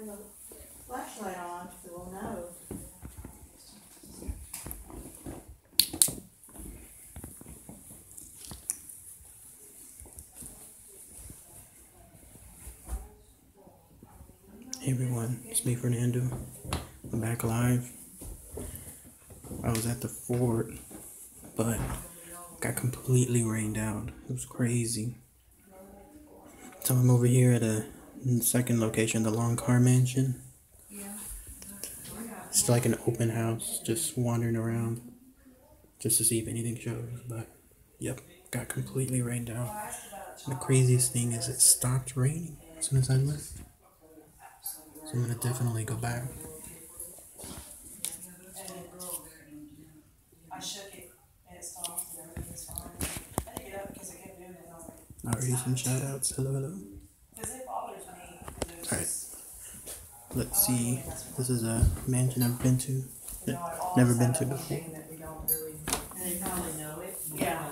turn the flashlight on so we'll know. Hey everyone, it's me, Fernando. I'm back live. I was at the fort, but got completely rained out. It was crazy. So I'm over here at a second location, the Loncar mansion. It's like an open house, just wandering around, just to see if anything shows. But yep, got completely rained out. And the craziest thing is it stopped raining as soon as I left. So I'm gonna definitely go back. I shook it and it stopped and everything was fine. I didn't get up because I kept doing it and I was like, Alright, some shout outs. Hello, hello. because it bothers me. Alright. Let's see. This is a mansion I've been to. Never been to before. They probably know it. Yeah.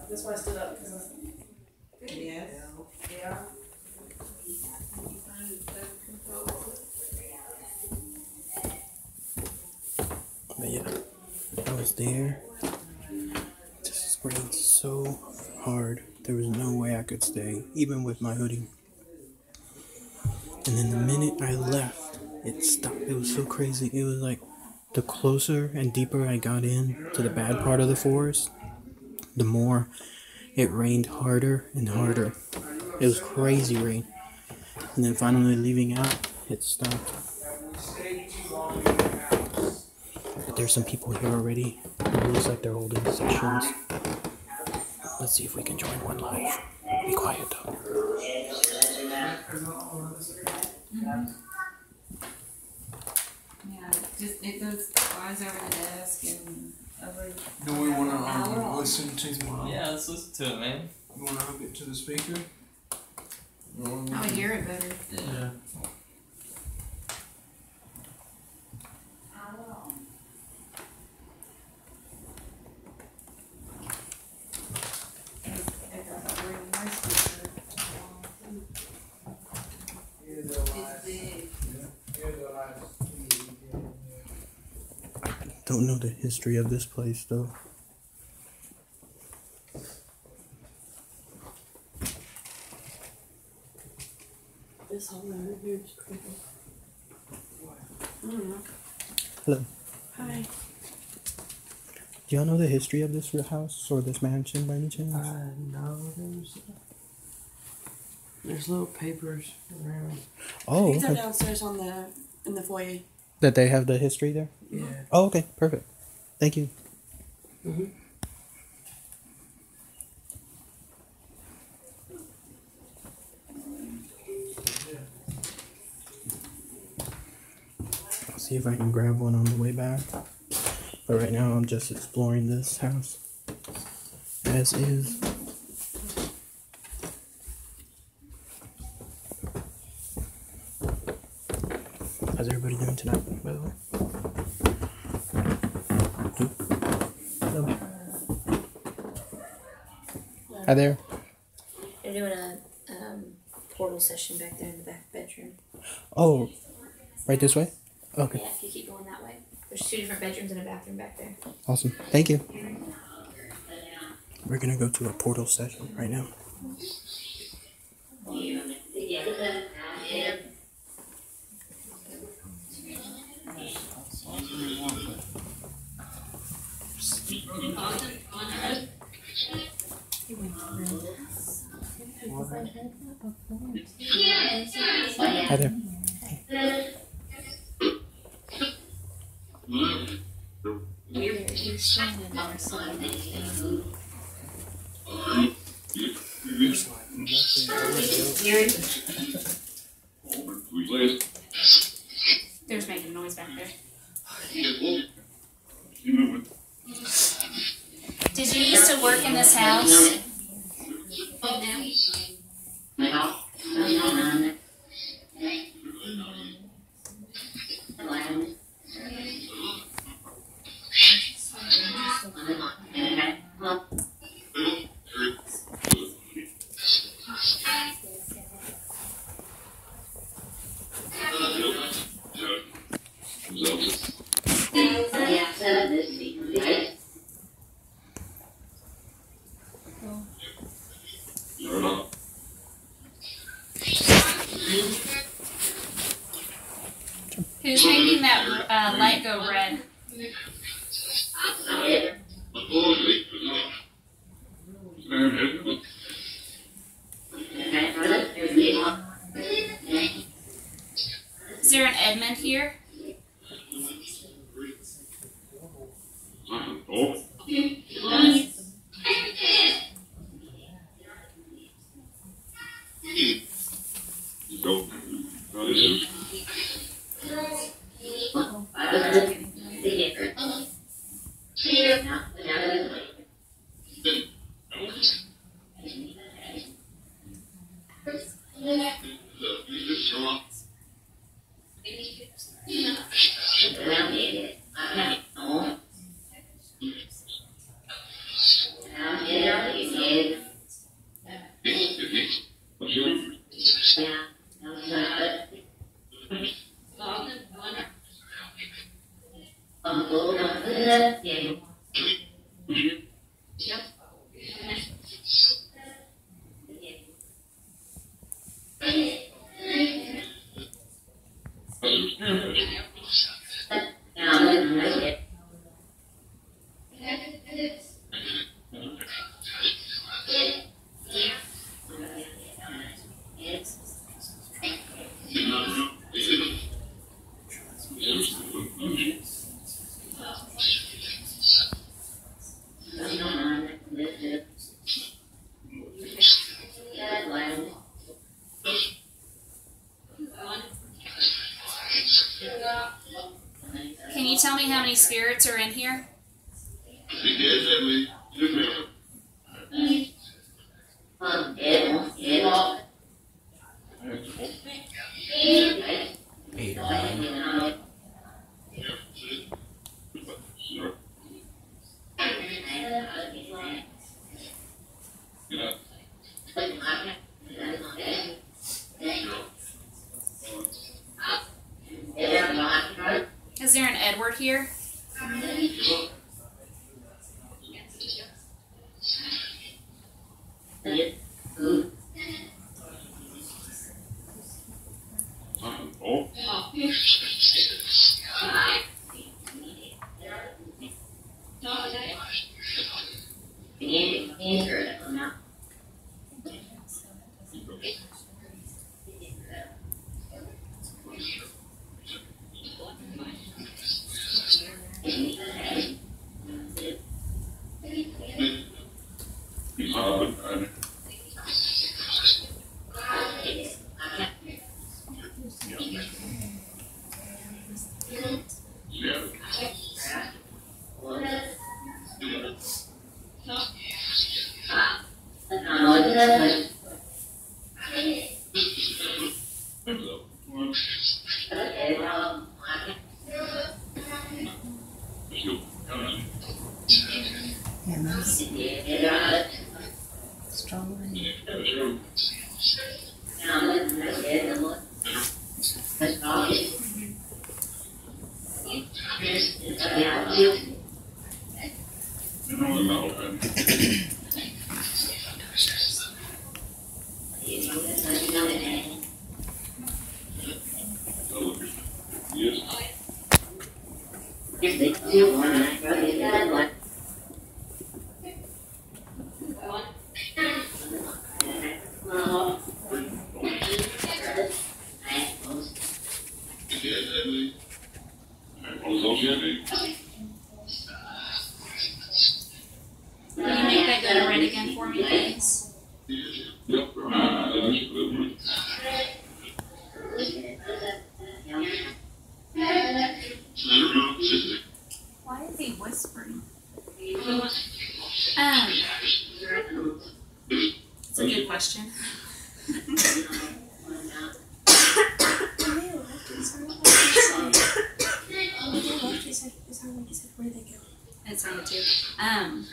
That's why I stood up because yes. Yeah. But yeah, I was there. Just rained so hard. There was no way I could stay, even with my hoodie. And then the minute I left, it stopped. It was so crazy. It was like the closer and deeper I got in to the bad part of the forest, the more it rained harder and harder. It was crazy rain. And then finally leaving out, it stopped. There's some people here already. It looks like they're holding sessions. Let's see if we can join one live. Be quiet though. Yeah, just it goes flies over the desk and over. Do we want to listen to the? Yeah, let's listen to it, man. You want to hook it to the speaker? I would hear it better. Yeah. Don't know the history of this place though. This whole area here is creepy. Hello. Hi. Do y'all know the history of this house or this mansion by any chance? No, there's little papers around. Oh, It's okay. downstairs in the foyer. That they have the history there? Yeah. Oh, okay, perfect. Thank you. I'll see if I can grab one on the way back. But right now I'm just exploring this house as is. How's everybody doing tonight, by the way? Hello. Hi there. They're doing a portal session back there in the back bedroom. Oh, right this way? Okay. Yeah, if you keep going that way. There's 2 different bedrooms and a bathroom back there. Awesome. Thank you. We're gonna go to a portal session right now. Hi there. There's making noise back there. Did you used to work in this house? No. Who's making that light go red? Is there an Edmund here? Can you tell me how many spirits are in here? 8 or 9. Is there an Edward here? Can you make that go to red again for me, please? Why is he whispering? It's a good question. It's on the tube. I'm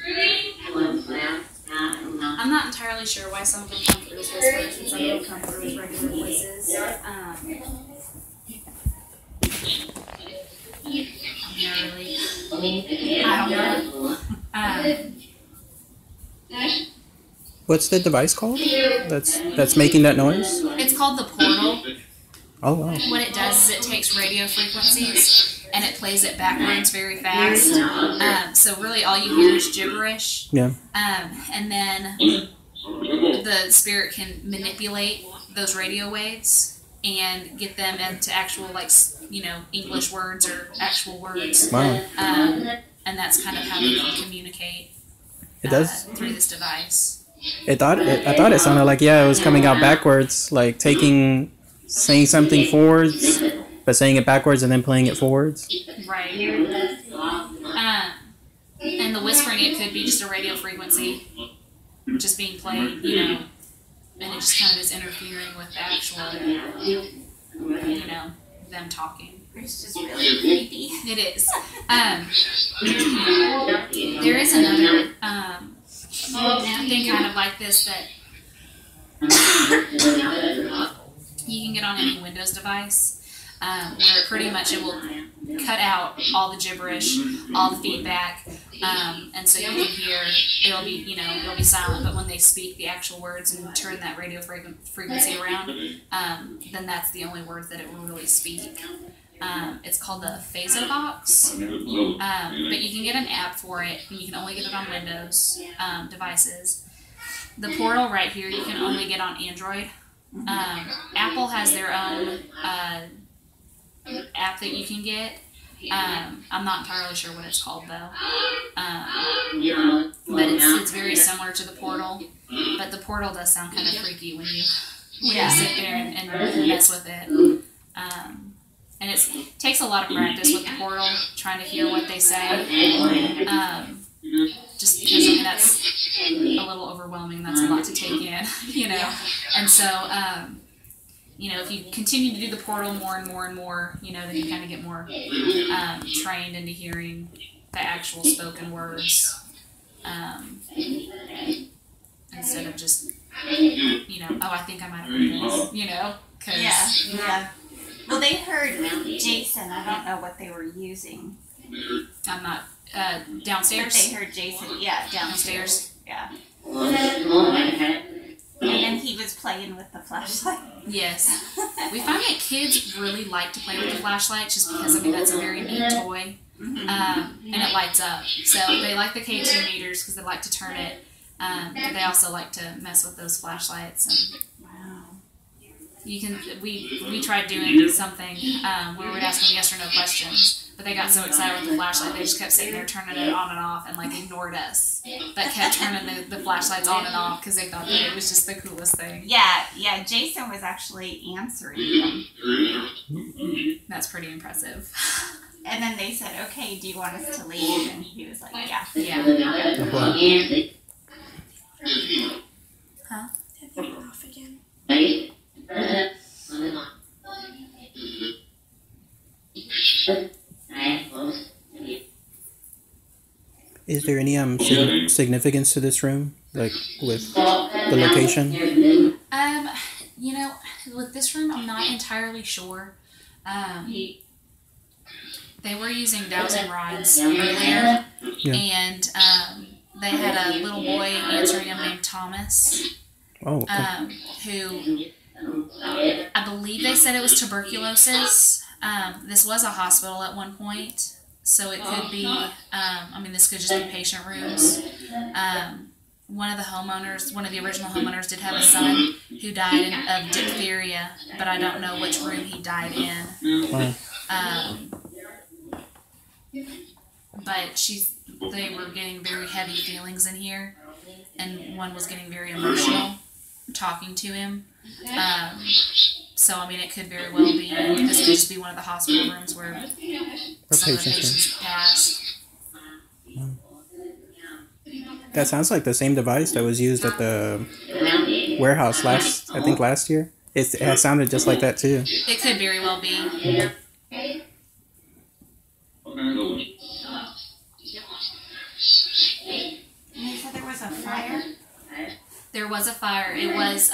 not entirely sure why some of them come through as whispers and some of them come through as regular voices. What's the device called? That's making that noise? It's called the portal. Oh wow. What it does is it takes radio frequencies and it plays it backwards very fast. So really all you hear is gibberish. Yeah. And then the spirit can manipulate those radio waves and get them into actual, like, English words or actual words. Wow. And that's kind of how they can communicate. It does. Through this device. I thought it sounded like it was coming out backwards, like saying something forwards, but saying it backwards and then playing it forwards. Right. And the whispering, it could be just a radio frequency just being played, and it just kind of is interfering with the actual, them talking. It's just really creepy. It is. There is another thing kind of like this that you can get on any Windows device, where pretty much it will cut out all the gibberish, all the feedback, and so you can hear it'll be silent, but when they speak the actual words and turn that radio frequency around, then that's the only words that it will really speak. It's called the Phaso Box, but you can get an app for it, and you can only get it on Windows devices. The portal right here you can only get on Android. Apple has their own app that you can get. I'm not entirely sure what it's called though, but it's very similar to the portal. But the portal does sound kind of freaky when you sit there and mess with it. And it takes a lot of practice with the portal, trying to hear what they say. Just because that's a little overwhelming. That's a lot to take in, And so, if you continue to do the portal more and more and more, then you kind of get more trained into hearing the actual spoken words, instead of just, I think I might have heard this, cause Yeah. Well, they heard Jason. I don't know what they were using. I'm not downstairs. But they heard Jason. Yeah, downstairs. Yeah. And then he was playing with the flashlight. Yes. We find that kids really like to play with the flashlight just because, that's a very neat toy. And it lights up. So they like the K2 meters because they like to turn it. But they also like to mess with those flashlights. And we tried doing something where we would ask them yes or no questions. But they got so excited with the flashlight, they just kept sitting there turning it on and off and ignored us. But kept turning the flashlights on and off because they thought that it was just the coolest thing. Yeah. Jason was actually answering them. That's pretty impressive. And then they said, "Okay, do you want us to leave?" And he was like, "Yeah." Yeah. Huh? Off again. Is there any significance to this room, like with the location? With this room, I'm not entirely sure. They were using dowsing rods earlier, and they had a little boy answering him named Thomas, Oh, okay. who I believe they said it was tuberculosis. This was a hospital at one point, so it could be, this could just be patient rooms. One of the original homeowners did have a son who died of diphtheria, but I don't know which room he died in. But they were getting very heavy feelings in here, and one was getting very emotional talking to him. So, it could very well be, this could just be one of the hospital rooms where some of the patients passed. That sounds like the same device that was used at the warehouse last year. It sounded just like that too. It could very well be. And they said there was a fire. There was a fire. It was,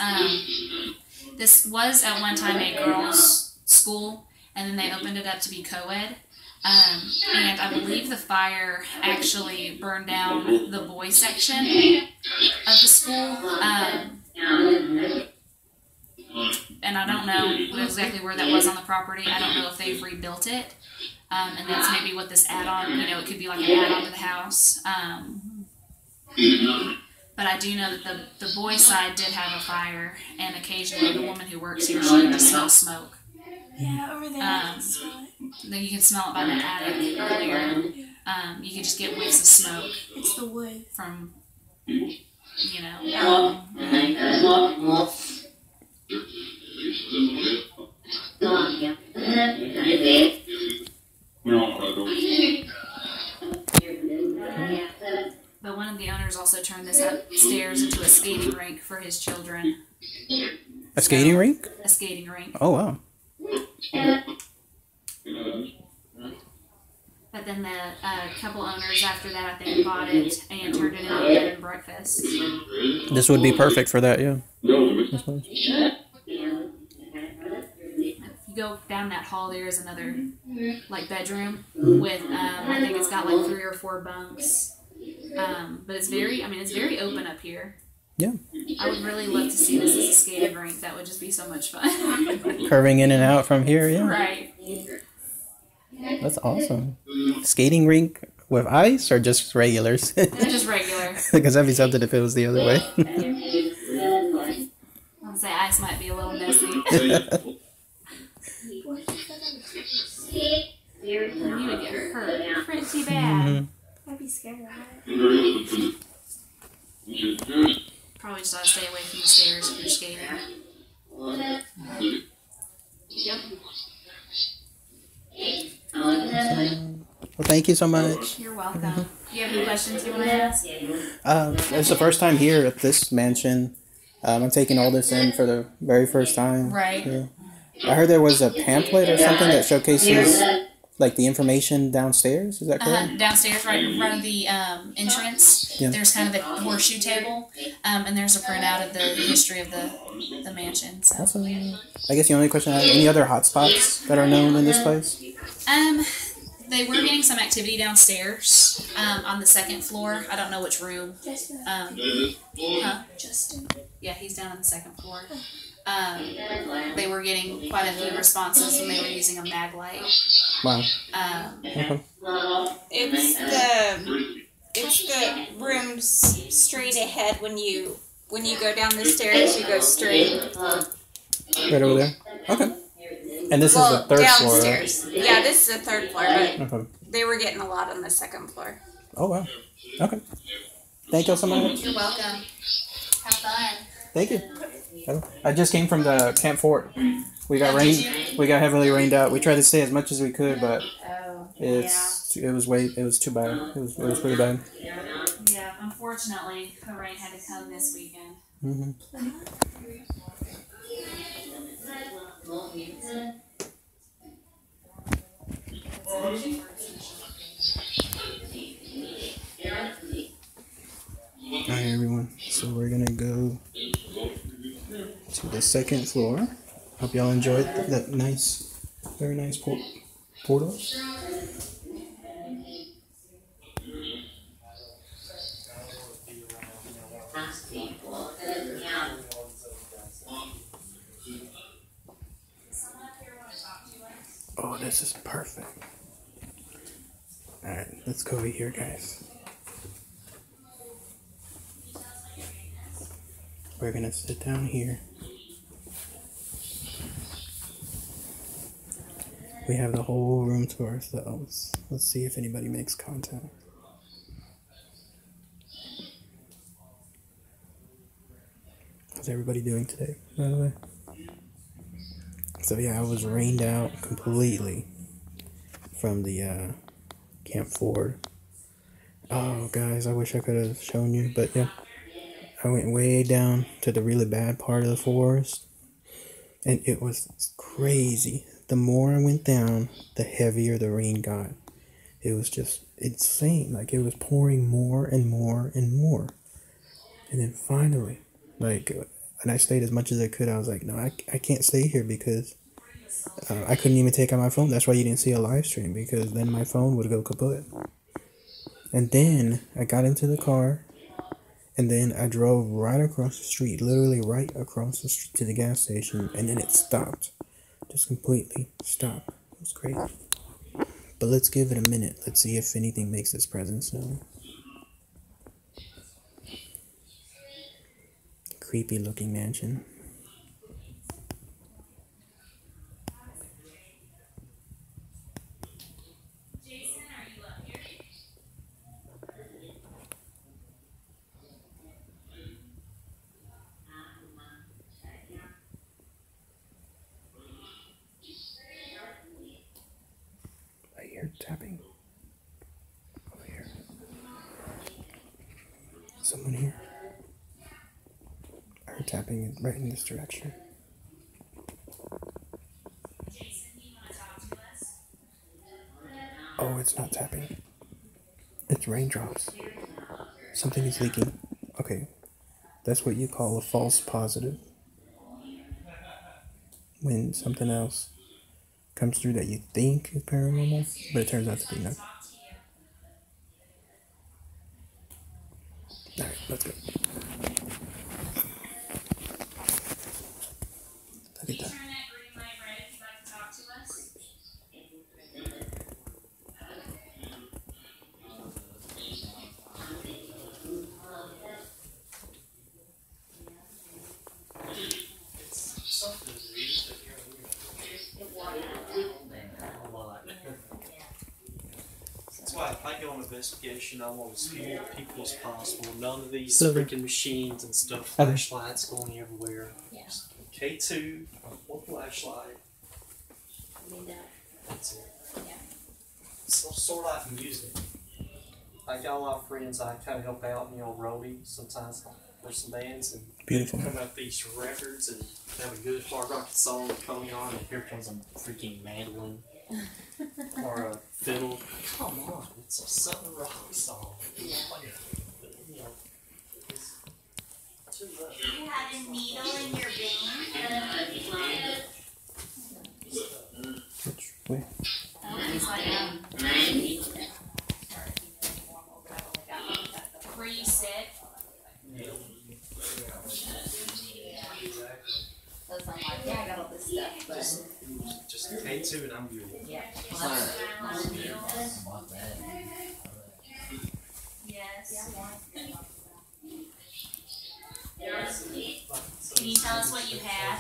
this was at one time a girls' school, and then they opened it up to be co-ed. And I believe the fire actually burned down the boys section of the school. And I don't know exactly where that was on the property. I don't know if they've rebuilt it. And that's maybe what this add-on, it could be like an add-on to the house. But I do know that the boys' side did have a fire, and occasionally the woman who works here, she could smell smoke. Yeah, over there. Then you can smell it by the attic earlier. You could just get whiffs of smoke It's the wood. from, But one of the owners also turned this upstairs into a skating rink for his children. A skating rink? A skating rink. Oh, wow. But then the couple owners after that, I think, bought it and turned it into a bed and breakfast. This would be perfect for that, yeah. If you go down that hall, there is another bedroom with I think it's got 3 or 4 bunks. But it's very open up here. Yeah. I would really love to see this as a skating rink. That would just be so much fun. Curving in and out from here, yeah. Right. That's awesome. Skating rink with ice or just regulars? Just regular. Because that'd be something if it was the other way. I'd say ice might be a little messy. You would get hurt pretty bad. I'd be scared of that. Probably just ought to stay away from the stairs if you're skating. Yep. Well, thank you so much. You're welcome. Do you have any questions you want to ask? It's the first time here at this mansion. I'm taking all this in for the very first time. Right. Yeah. I heard there was a pamphlet or something that showcases the information downstairs. Is that correct? Downstairs, right in front of the entrance, there's kind of a horseshoe table, and there's a printout of the history of the mansion. So. Awesome. I guess the only question I have, any other hotspots that are known in this place? They were getting some activity downstairs on the second floor. I don't know which room. Justin. Yeah, he's down on the second floor. They were getting quite a few responses when they were using a mag light. Wow. Okay. It's the rooms straight ahead when you go down the stairs. You go straight. Right over there. Okay. And this is the third downstairs. floor. Right? Yeah, this is the third floor, but Okay. they were getting a lot on the second floor. Oh wow. Okay. Thank you so much. You're welcome. Have fun. Thank you. I just came from the Camp Fort. We got We got heavily rained out. We tried to stay as much as we could, but it was too bad. It was pretty bad. Yeah, unfortunately, the rain had to come this weekend. Alright, everyone. So we're gonna go to the second floor. Hope y'all enjoyed that very nice portal. Oh, this is perfect. Alright, let's go over here, guys. We're gonna sit down here. We have the whole room to ourselves. Let's see if anybody makes contact. How's everybody doing today, by the way? So yeah, I was rained out completely from the Camp Ford. Oh, guys, I wish I could have shown you, but yeah. I went way down to the really bad part of the forest, and it was crazy. The more I went down, the heavier the rain got. It was just insane. Like, it was pouring more and more and more. And then finally, and I stayed as much as I could. I was like, no, I can't stay here because I couldn't even take out my phone. That's why you didn't see a live stream, because then my phone would go kaput. And then I got into the car, and then I drove right across the street, literally right across the street to the gas station, and then it stopped. Just completely stopped. It was crazy. But let's give it a minute. Let's see if anything makes its presence known. Creepy looking mansion. I hear tapping. Over here. Someone here. I heard tapping right in this direction. Oh, it's not tapping. It's raindrops. Something is leaking. Okay. That's what you call a false positive. When something else comes through that you think is paranormal, but it turns out to be nothing. Alright, let's go. Look at that. That's why if I go on investigation, I want as few people as possible. None of these Silver. freaking machines and stuff, Okay. flashlights going everywhere. Yeah. Just K2, one flashlight, I mean, that's it. Yeah. So, sort of like music. I got a lot of friends I kind of help out, roadie sometimes for some bands, and Beautiful. come up with these records and have a good hard rock song coming on, and here comes a freaking mandolin or a fiddle. Come on, it's a southern rock song. Yeah. It's too much. You had a needle in your vein? Which way? It's like, where you sit. So I'm like, yeah, I got all this stuff, but Just K2 and I'm good. yeah. Yes. Can you tell us what you had?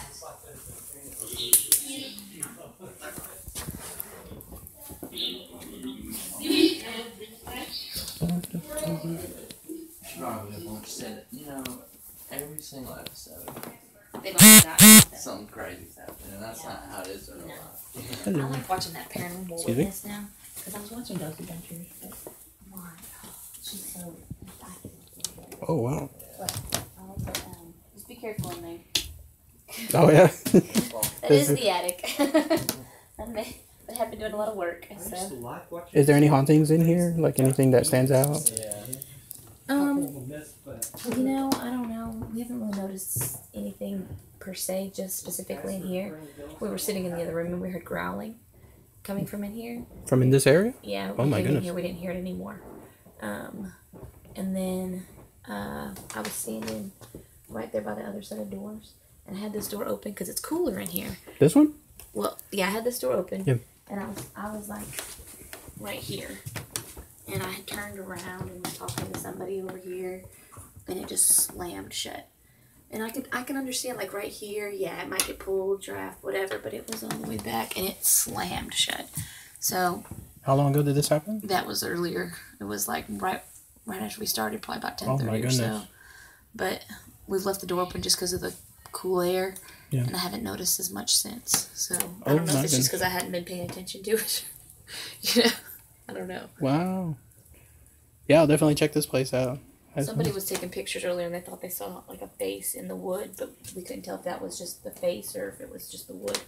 Probably won't said it. Every single episode, They've always got something. something crazy's happening, and that's not how it is in real life. I like watching that Paranormal Excuse me? Witness now, because I was watching those adventures, but I'm like, oh, she's so Oh, wow. But I also, just be careful in there. Oh, yeah. That is the attic. I have been doing a lot of work, I used so. to like watching. Is there any hauntings in here? Like anything that stands out? Yeah. I don't know. We haven't really noticed anything per se, just specifically in here. We were sitting in the other room and we heard growling coming from in here. From in this area? Yeah, Oh we my came in goodness. here, we didn't hear it anymore. And then I was standing right there by the other set of doors, and I had this door open because it's cooler in here. This one? Well, yeah, I had this door open, Yeah. and I was like right here, and I had turned around and was talking to somebody over here, and it just slammed shut. And I can understand, like right here, yeah, it might get pulled, draft, whatever, but it was all the way back and it slammed shut. So How long ago did this happen? that was earlier. It was like right after we started, probably about 10:30 my or so. goodness. But we've left the door open just because of the cool air, Yeah. and I haven't noticed as much since. So I Oh, don't know my if it's goodness. just because I hadn't been paying attention to it. I don't know. Wow. Yeah, I'll definitely check this place out. Somebody was taking pictures earlier and they thought they saw like a face in the wood, but we couldn't tell if that was just the face or if it was just the wood.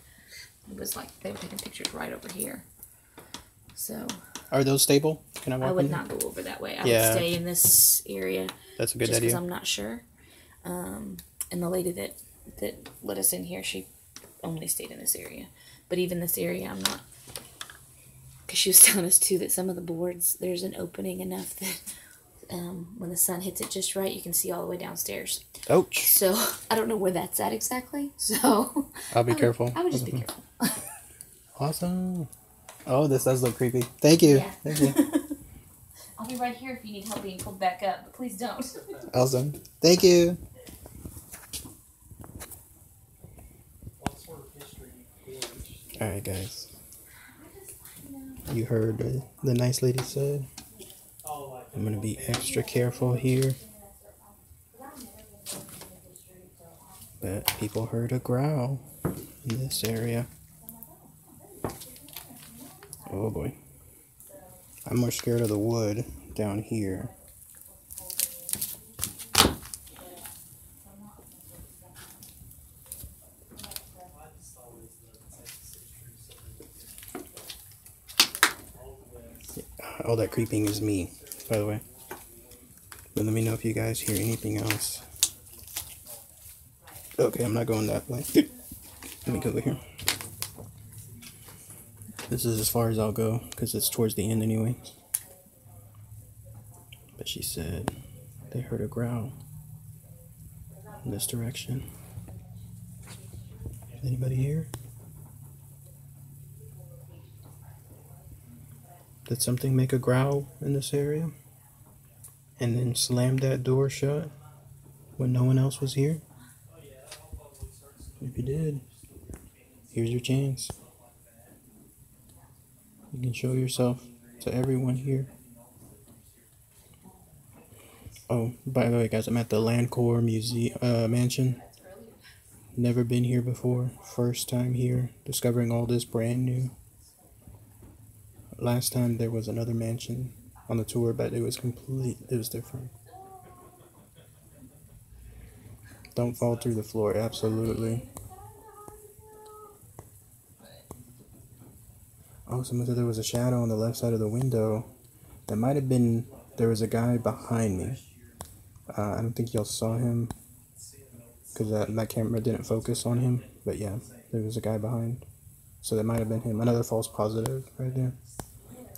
It was like they were taking pictures right over here. So Are those stable? Can I walk I would in? not go over that way. I Yeah. would stay in this area That's a good just because idea. I'm not sure. And the lady that let us in here, she only stayed in this area. But even this area, I'm not. Because she was telling us too that some of the boards, there's an opening enough that when the sun hits it just right, you can see all the way downstairs. Ouch. So I don't know where that's at exactly. So I'll be careful. I would just be careful. Awesome. Oh, this does look creepy. Thank you. Yeah. Thank you. I'll be right here if you need help being pulled back up, but please don't. Awesome. Thank you. Alright, guys. You heard the nice lady said. I'm going to be extra careful here. But people heard a growl in this area. Oh boy. I'm more scared of the wood down here. All that creeping is me, by the way. But let me know if you guys hear anything else. Okay, I'm not going that way. Let me go over here. This is as far as I'll go, because it's towards the end anyway. But she said they heard a growl in this direction. Anybody here? Did something make a growl in this area? And then slam that door shut when no one else was here? If you did, here's your chance. You can show yourself to everyone here. Oh, by the way, guys, I'm at the Loncar mansion. Never been here before. First time here, discovering all this brand new. Last time there was another mansion on the tour, but it was different. Don't fall through the floor, absolutely. Oh, someone said there was a shadow on the left side of the window. That might have been, there was a guy behind me. I don't think y'all saw him, because my camera didn't focus on him. But yeah, there was a guy behind. So that might have been him. Another false positive right there.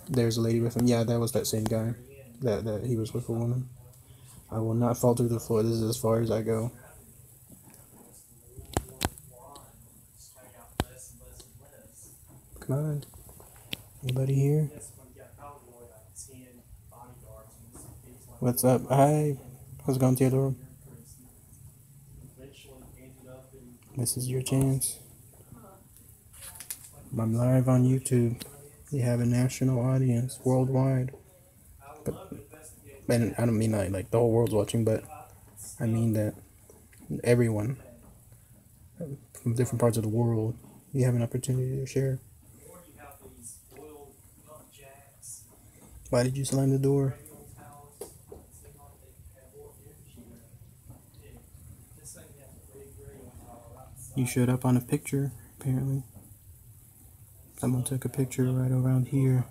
There's a lady with him. Yeah, that was that same guy. That he was with a woman. I will not fall through the floor. This is as far as I go. Come on. Anybody here? What's up? Hi. How's it going, Theodore? This is your chance. I'm live on YouTube. You have a national audience worldwide. But and I don't mean like the whole world's watching, but I mean that everyone from different parts of the world, you have an opportunity to share. Why did you slam the door? You showed up on a picture, apparently. Someone took a picture right around here.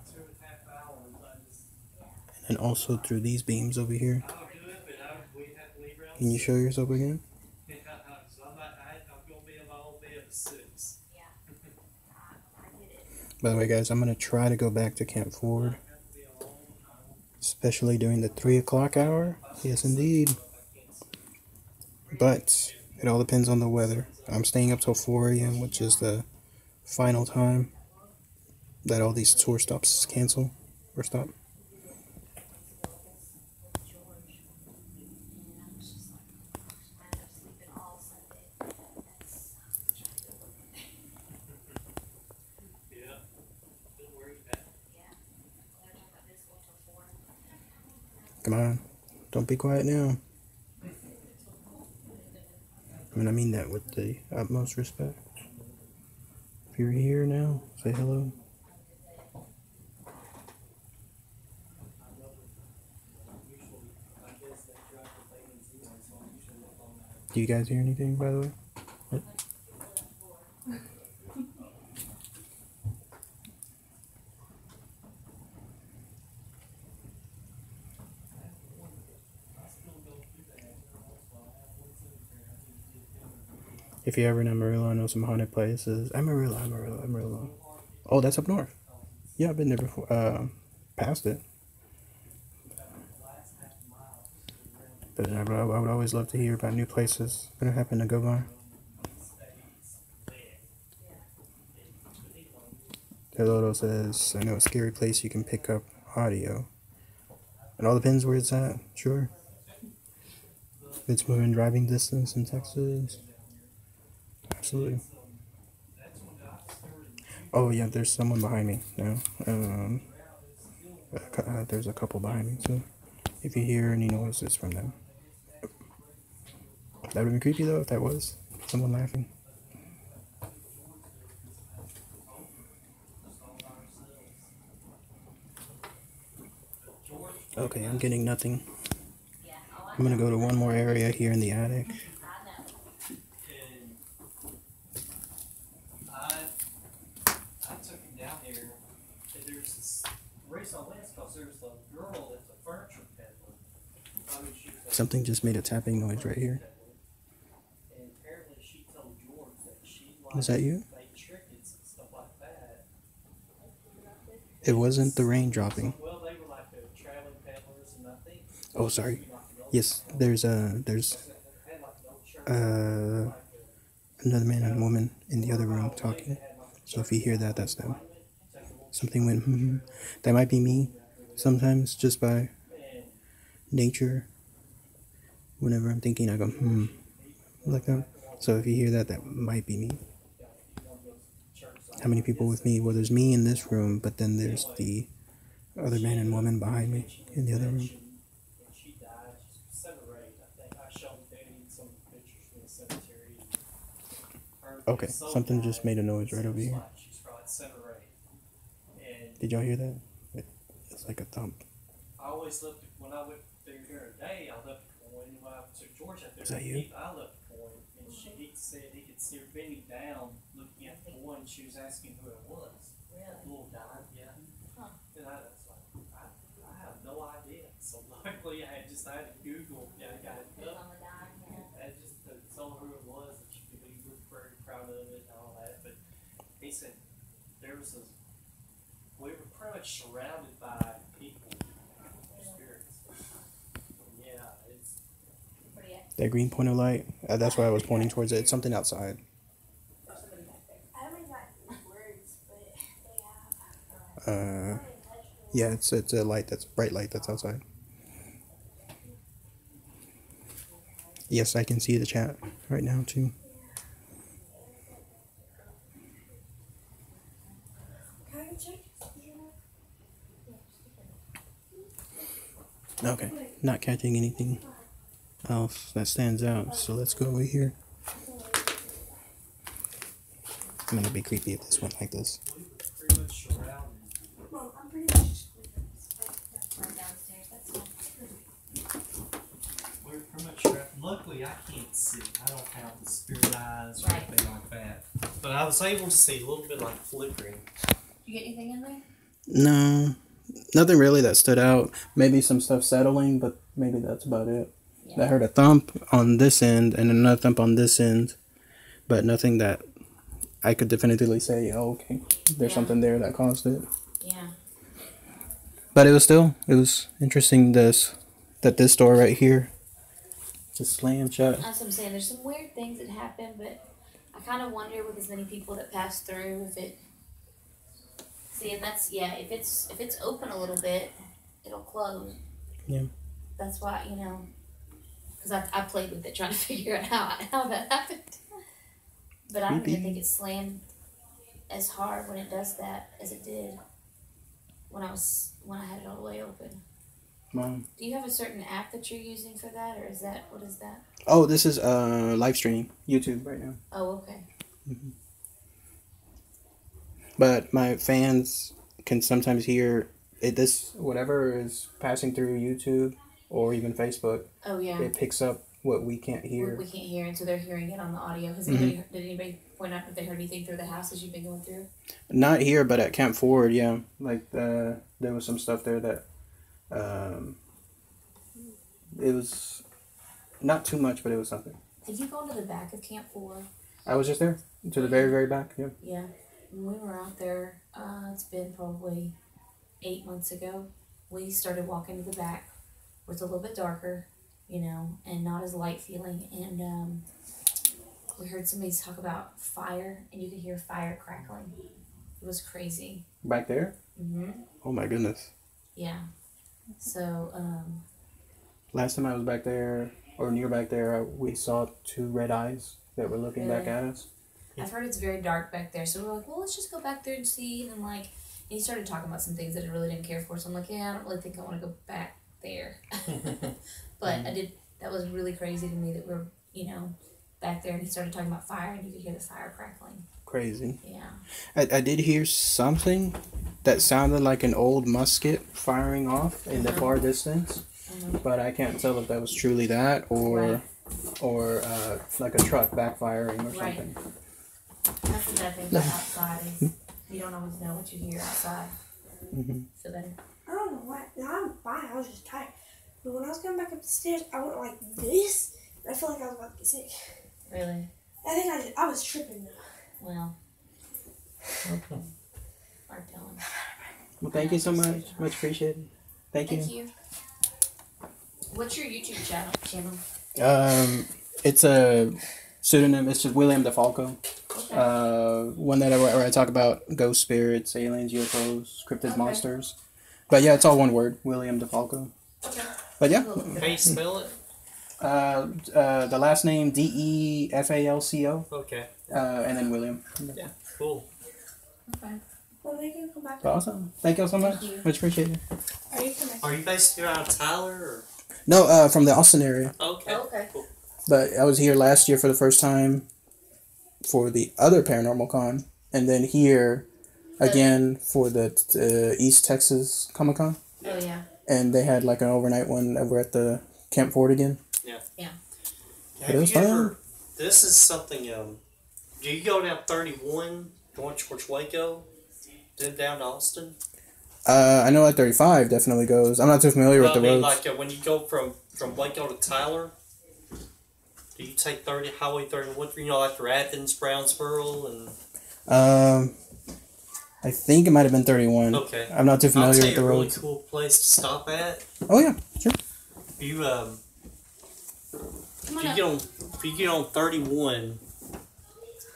And also through these beams over here. Can you show yourself again? By the way, guys, I'm going to try to go back to Camp Ford. Especially during the 3 o'clock hour. Yes, indeed. But it all depends on the weather. I'm staying up till 4 a.m., which is the final time that all these tour stops cancel or stop. Come on, don't be quiet now. I mean that with the utmost respect. If you're here now, say hello. Do you guys hear anything, by the way? What? If you're ever in Amarillo, I know some haunted places. Amarillo. Oh, that's up north. Yeah, I've been there before. Past it. But I would always love to hear about new places that I happen to go by. Hello says, I know a scary place you can pick up audio. It all depends where it's at, sure. If it's within driving distance in Texas. Absolutely. Oh yeah, there's someone behind me now. There's a couple behind me too. If you hear any noises from them. That would be creepy though if that was someone laughing. Okay, I'm getting nothing. I'm gonna go to one more area here in the attic. I took him down here, and there's this race on Lance because there's a girl that's a furniture peddler. I mean, she was Something just made a tapping noise right here. and apparently she told George that she Is that you? made trinkets and stuff like that. It wasn't the rain dropping. Well, they were like the traveling peddlers, and I think Oh, sorry. Yes, there's had like no church. another man and a woman in the other room talking. So if you hear that, that's them. Something went, That might be me. Sometimes just by nature. Whenever I'm thinking, I go, like that. So if you hear that, that might be me. How many people with me? Well, there's me in this room, but then there's the other man and woman behind me in the other room. She died. She's 7 or 8, I think. I showed Danny some pictures from the cemetery. Okay, something just made a noise right over here. She's probably 7 or 8. And Did y'all hear that? It's like a thump. I always left it, when I went through here today, I left a coin. When I took George out there, Is that you? I left a coin. And he said he could see her bending down, looking at the coin. She was asking who it was. Really? A little dime, yeah. Huh. And I was like, I have no idea. So luckily I had to Google, I got it up. And just to tell her who it was, that she could be very proud of it and all that. But he said we were pretty much surrounded by people, spirits. Yeah, it's That green point of light, that's why I was pointing towards it. It's something outside. Yeah, it's a light, that's a bright light that's outside. Yes, I can see the chat right now too. Okay, not catching anything else that stands out, so let's go over here. I'm gonna be creepy if this went like this. pretty much surrounded. We're pretty much surrounded. Luckily, I can't see. I don't have the spirit eyes or anything like that. But I was able to see a little bit like flickering. Did you get anything in there? No, nothing really that stood out. Maybe some stuff settling, but maybe that's about it. Yeah. I heard a thump on this end and another thump on this end, but nothing that I could definitively say, oh, okay, there's something there that caused it. Yeah. But it was interesting that this door right here just slammed shut. That's what I'm saying. There's some weird things that happen, but I kind of wonder with as many people that pass through if it. See, and that's if it's open a little bit, it'll close. Yeah. That's why because I played with it trying to figure out how that happened. But I don't even think it slammed as hard when it does that as it did when I had it all the way open. Mom. Do you have a certain app that you're using for that, or what is that? Oh, this is live streaming YouTube right now. Oh, okay. Mm-hmm. But my fans can sometimes hear this whatever is passing through YouTube or even Facebook. Oh yeah. It picks up what we can't hear. We can't hear, and so they're hearing it on the audio. Did anybody point out if they heard anything through the house as you've been going through? Not here, but at Camp Forward, yeah. Like there was some stuff there that it was not too much, but it was something. Did you go into the back of Camp 4? I was just there to the very, very back. Yeah. Yeah. When we were out there, it's been probably 8 months ago. We started walking to the back where it's a little bit darker, you know, and not as light feeling. And we heard somebody talk about fire, and you could hear fire crackling. It was crazy. Back there? Mm-hmm. Oh my goodness. Yeah. So, Last time I was back there, or near back there, we saw 2 red eyes that were looking back at us. I've heard it's very dark back there, so we're like, well, let's just go back there and see. And then, like, he started talking about some things that I really didn't care for, so I'm like, yeah, I don't really think I want to go back there. But I did, that was really crazy to me that we're, you know, back there, and he started talking about fire, and you could hear the fire crackling. Crazy. Yeah. I did hear something that sounded like an old musket firing off in the far distance, but I can't tell if that was truly that or like a truck backfiring or something. That's the bad thing about outside is you don't always know what you hear outside. Feel better? I don't know what. No, I'm fine. I was just tired. But when I was coming back up the stairs, I went like this, and I felt like I was about to get sick. Really? I think I was tripping though. Well. Hard telling. Well, thank you so much. Much appreciated. Thank you. Thank you. What's your YouTube channel? It's a pseudonym. It's just William DeFalco. One that where I talk about ghost spirits, aliens, UFOs, cryptid monsters. But yeah, it's all one word, William DeFalco. Okay. But yeah. How you spell it? The last name DEFALCO. Okay. And then William. Yeah. Cool. Okay. Well, they can come back. Awesome. Thank you so much. Thank you. Much appreciated. Are you coming? Are you based here out of Tyler or? No, from the Austin area. Okay. Oh, okay. Cool. But I was here last year for the first time for the other Paranormal Con, and then here again for the East Texas Comic Con. Oh, yeah. And they had like an overnight one over at the Camp Ford again. Yeah. Yeah. But it was fun. This is something, do you go down 31 going towards Waco? Then down to Austin? I know like 35 definitely goes. I'm not too familiar with the roads. Like when you go from Waco to Tyler, do you take Highway 31, you know, after Athens, Brownsboro, and... I think it might have been 31. Okay. I'm not too familiar with the a really roads. cool place to stop at. Oh yeah, sure. You if you get on 31,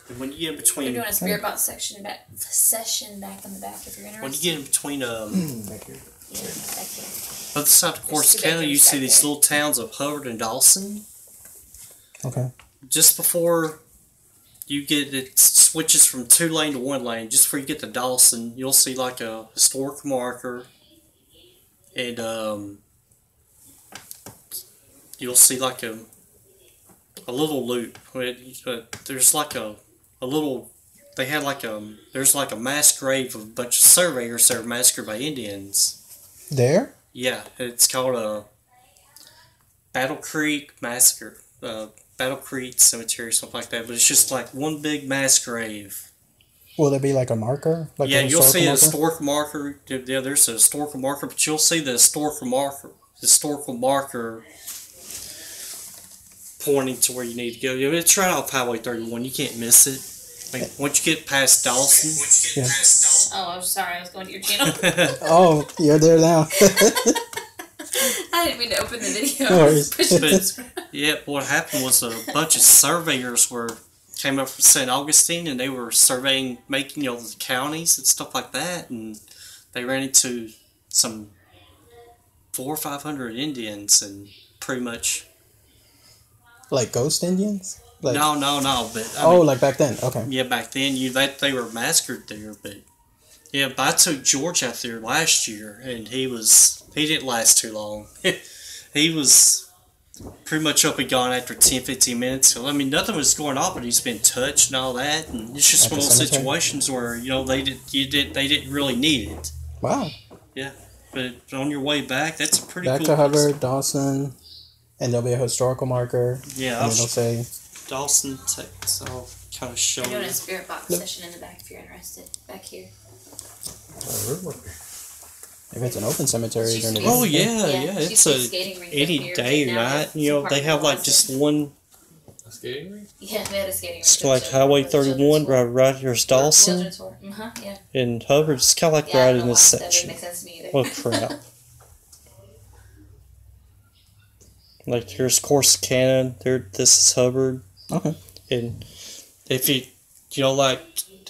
and when you get in We're between, doing a spirit box session back in the back if you're interested. when you get in between Back here. Yeah, back here. other side of Course two County, you bedrooms see back these there. little towns of Hubbard and Dawson. Okay. Just before you get it switches from 2-lane to 1-lane. Just before you get to Dawson, you'll see like a historic marker, and you'll see like a little loop. There's like a little. They had like there's like a mass grave of a bunch of surveyors that were massacred by Indians. There? Yeah, it's called a Battle Creek Massacre. Battle Creek Cemetery, something like that. But it's just like one big mass grave. Will there be like a marker? Like Yeah, a you'll see a historical historical marker. Yeah, there's a historical marker, but you'll see the historical marker pointing to where you need to go. Yeah, it's right off Highway 31. You can't miss it. I mean, once you get past Dawson. Yeah. Oh, I'm sorry. I was going to your channel. Oh, you're there now. I didn't mean to open the video. No worries. But, yeah, what happened was a bunch of surveyors came up from St. Augustine, and they were surveying, making, the counties and stuff like that, and they ran into some 400 or 500 Indians, and pretty much. Like ghost Indians? Like, No, but I oh, mean, like back then. Okay. yeah, back then they were massacred there, but yeah, but I took George out there last year, and he didn't last too long. He was pretty much up and gone after 10-15 minutes. So, I mean, nothing was going on, but he's been touched and all that, and it's just At one of the those cemetery? situations where they didn't really need it. Wow. Yeah, but on your way back, that's a pretty Back cool to place. Hubbard, Dawson, and there'll be a historical marker. Yeah, And it'll say, Dawson, Texas. I'll kind of show We're doing you. a spirit box session in the back if you're interested. Back here. if it's an open cemetery during the Oh day. yeah, Yeah, It's she's skating rink any up here day right or now. night. It's They have like awesome. just one A skating rink? Yeah, we had a skating rink. It's like Highway 31, right here's Dawson. Uh-huh, yeah. And Hubbard, it's kind of like Yeah, I right don't in know this why that section. doesn't make sense to me either. Oh, crap. Like, here's Corsicana. This is Hubbard. Okay. And if you know, like,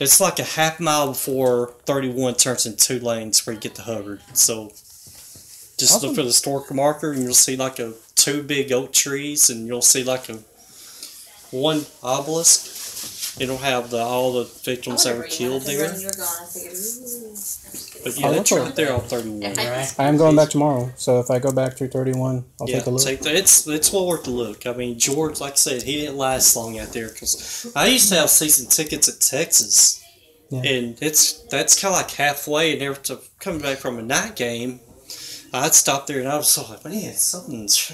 it's like a half mile before 31 turns in 2 lanes where you get to Hubbard. So, just Awesome. look for the historical marker and you'll see like 2 big oak trees and you'll see like one obelisk. It'll have all the victims that were killed there. When you were gone, I figured, ooh. But yeah, I'll that's look for right there on 31. I am going back tomorrow, so if I go back to 31, I'll take a look. It's well worth the look. I mean, George, like I said, he didn't last long out there because I used to have season tickets at Texas, and that's kind of like halfway. And every time coming back from a night game, I'd stop there and I was like, man, something's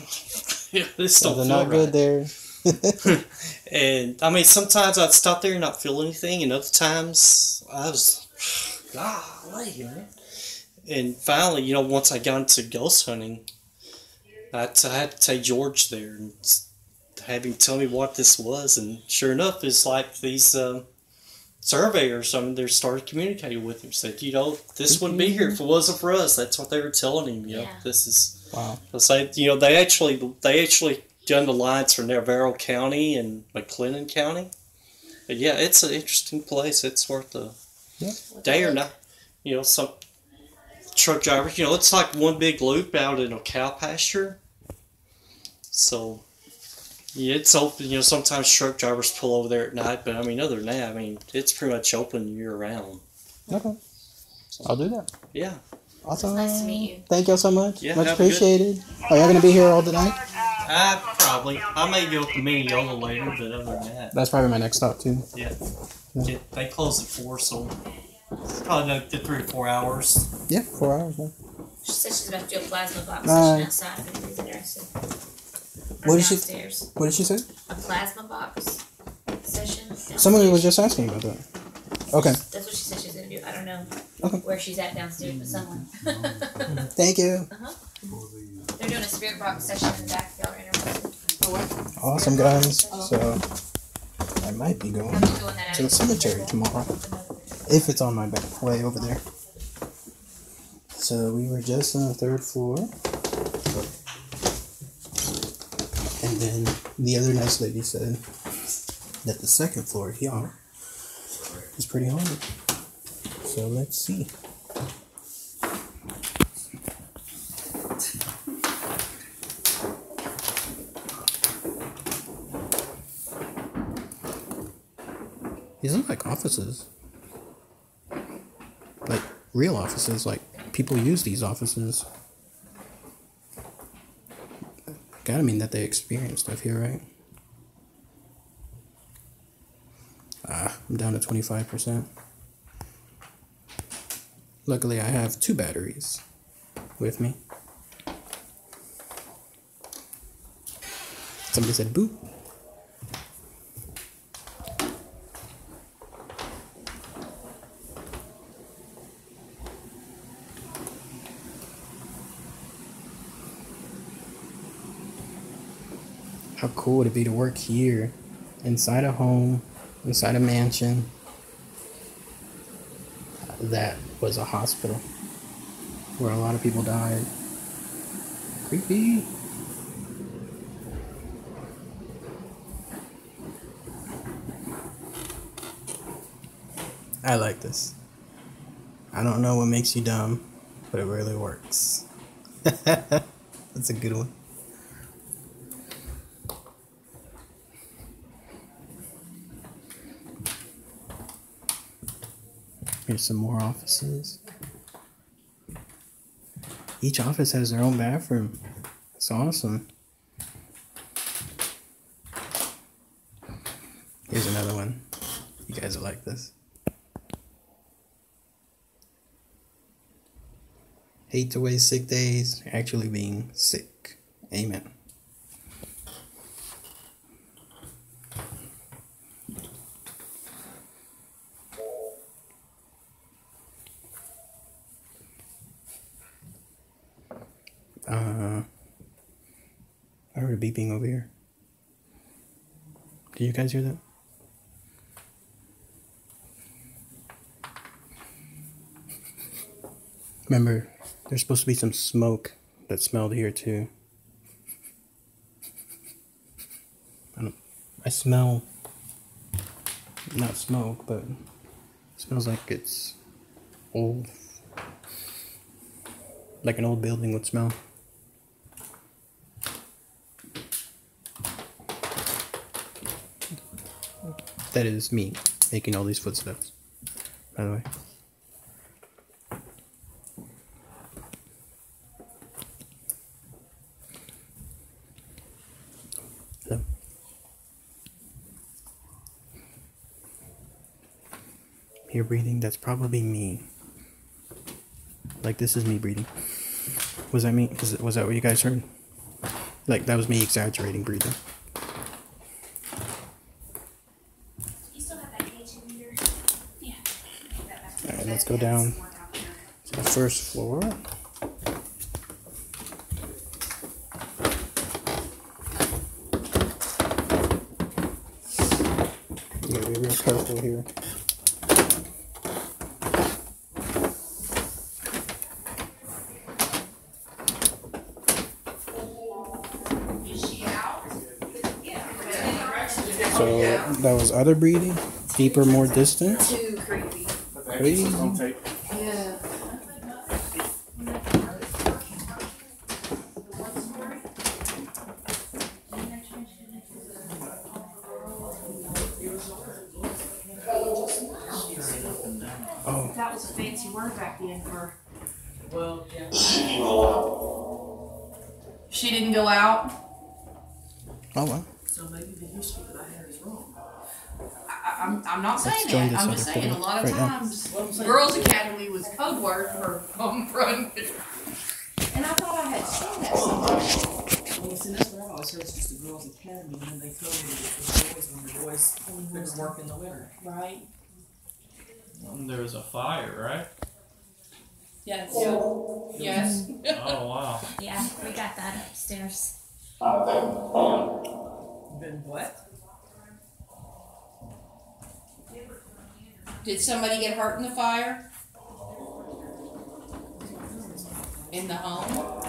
this don't They're feel not good there. And I mean, sometimes I'd stop there and not feel anything, and other times I was, golly, man. And finally, you know, once I got into ghost hunting, I had to take George there and have him tell me what this was. And sure enough, it's like these surveyors, I mean, they started communicating with him. Said, you know, this wouldn't be here if it wasn't for us. That's what they were telling him. You know, this is, wow. Say, you know, they actually done the lines for Navarro County and McLennan County. But yeah, it's an interesting place. It's worth a day or not. You know, some truck drivers, you know, it's like one big loop out in a cow pasture. So, yeah, it's open. You know, sometimes truck drivers pull over there at night, but I mean, other than that, I mean, it's pretty much open year round. Okay. I'll do that. Yeah. Awesome. Nice to meet you. Thank y'all so much. Yeah, much have a good- appreciated. Are y'all going to be here all the night? Probably. I may go to Mini Yola later, but other than that. That's probably my next stop, too. Yeah. They close at 4, so probably another 3 or 4 hours. Yeah, 4 hours, man. She said she's about to do a plasma box Nice. session outside if anybody's interested. Or What did she- downstairs. What did she say? A plasma box session. Somebody was just asking about that. Okay. That's what she said she's gonna do. I don't know where she's at downstairs, but somewhere. Thank you. They're doing a spirit box session in the back. If y'all are interested. Awesome, guys. So, I might be going to the cemetery tomorrow. If it's on my back way over there. So, we were just on the 3rd floor. And then the other nice lady said that the 2nd floor here is pretty haunted. So, let's see. These look like offices. Like real offices, like people use these offices. Gotta mean that they experience stuff here, right? I'm down to 25%. Luckily, I have 2 batteries with me. Somebody said boop. How cool would it be to work here, inside a home, inside a mansion that was a hospital where a lot of people died. Creepy. I like this. I don't know what makes you dumb, but it really works. That's a good one. Here's some more offices. Each office has their own bathroom. It's awesome. Here's another one. You guys will like this. Hate to waste sick days, actually being sick. Amen. I heard a beeping over here. Do you guys hear that? Remember, there's supposed to be some smoke that smelled here too. I smell not smoke, but it smells like it's old, like an old building would smell. That is me making all these footsteps, by the way. Hello. You're breathing? That's probably me. Like, this is me breathing. Was that me? Was that what you guys heard? Like, that was me exaggerating breathing. You still have that cage in here? Yeah. Alright, let's go down to the first floor. You gotta be real careful here. So that was other breathing, deeper, more distant. Too creepy. Crazy. Yeah. Oh, That was a fancy word back then for. Well, yeah. She didn't go out. oh well. So maybe the history that I had is wrong. I'm not saying Let's join that. this I'm other just saying a portal lot of right now. times Girls Academy was code word for home front. And I thought I had seen that somewhere. Well, see, that's what I always heard. It's just the girls' academy, and then they told me that it was boys when the boys couldn't work in the winter. Right? There was a fire, right? Yes. Yes. Oh wow. Yeah, we got that upstairs. Been what? Did somebody get hurt in the fire? In the home?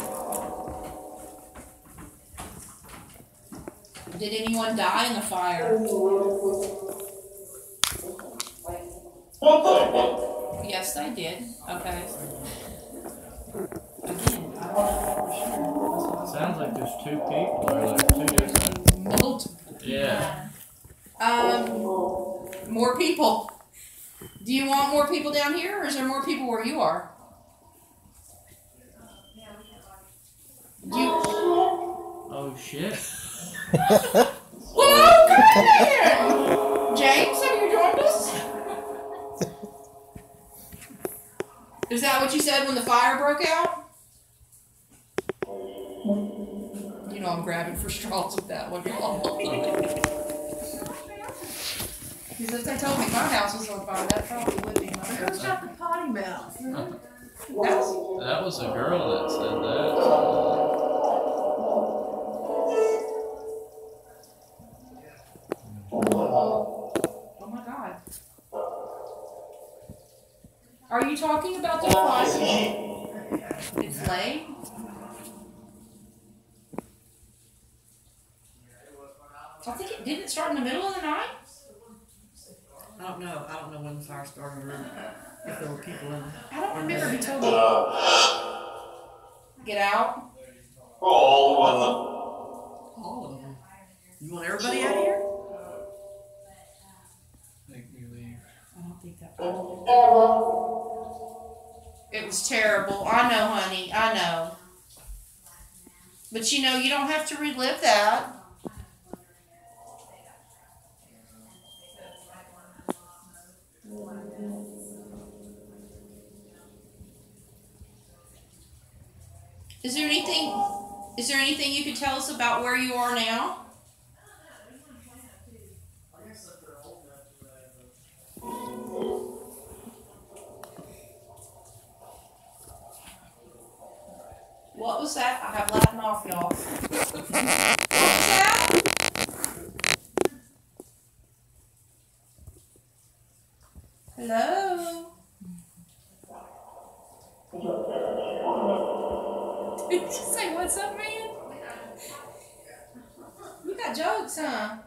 Did anyone die in the fire? Yes, they did. Okay. Again, I don't know for sure. Sounds like there's two people, or like two different. Multiple. Yeah. More people. Do you want more people down here, or is there more people where you are? Do you? Oh shit. Well, come here! James, have you joined us? Is that what you said when the fire broke out? You know I'm grabbing for straws with that one, y'all. Because if they told me my house was on fire, that probably would be my Who's house. got the potty mouth? That was a girl that said that. Oh my God. Are you talking about the fire? It's late? I think it didn't start in the middle of the night. I don't know. I don't know when the fire started or if there were people in it. I don't remember who told me. Get out. All of them. You want everybody out of here? Make me leave. I don't think that. It was terrible. I know, honey. I know. But you know, you don't have to relive that. Is there anything you could tell us about where you are now? What was that? I have Latin off, y'all. What was that? Did you say what's up, man? You got jokes, huh?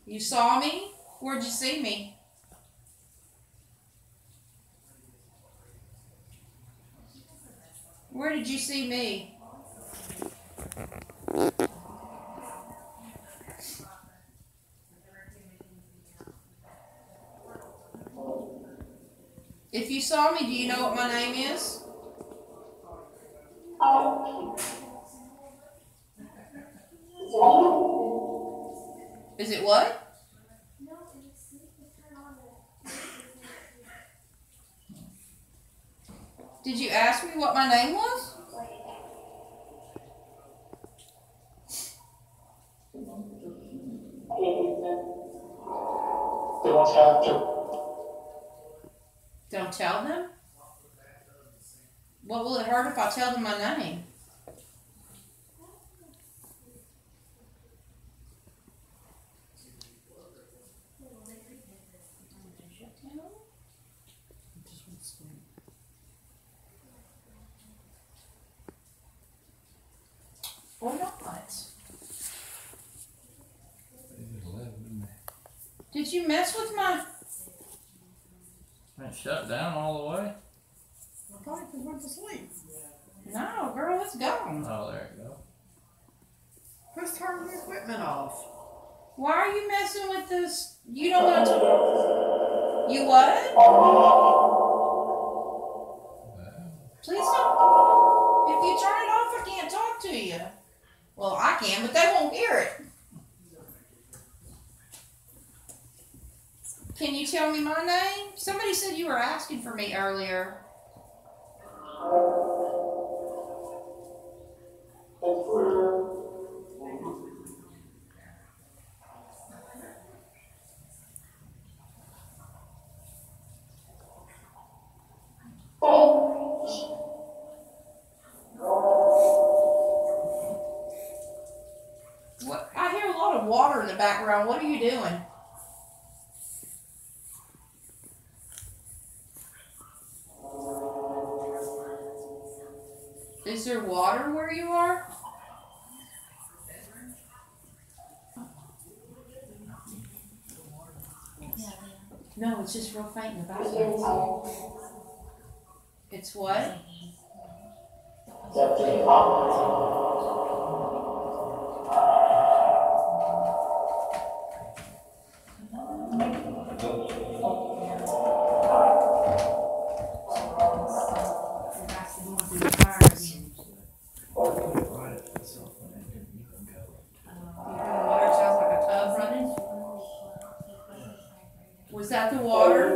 You saw me? Where'd you see me? Where did you see me? If you saw me, do you know what my name is? Is it what? Did you ask me what my name was? Don't tell them? What will it hurt if I tell them my name? Or not? Did you mess with my... It shut down all the way? I thought you went to sleep. No, girl, it's gone. Oh, there you go. Let's turn the equipment off. Why are you messing with this? You don't want to... You what? Please don't... If you turn it off, I can't talk to you. Well, I can, but they won't hear it. Can you tell me my name? Somebody said you were asking for me earlier. What? I hear a lot of water in the background. What are you doing? Is there water where you are? No, it's just real faint in the background. It's what? Was that the water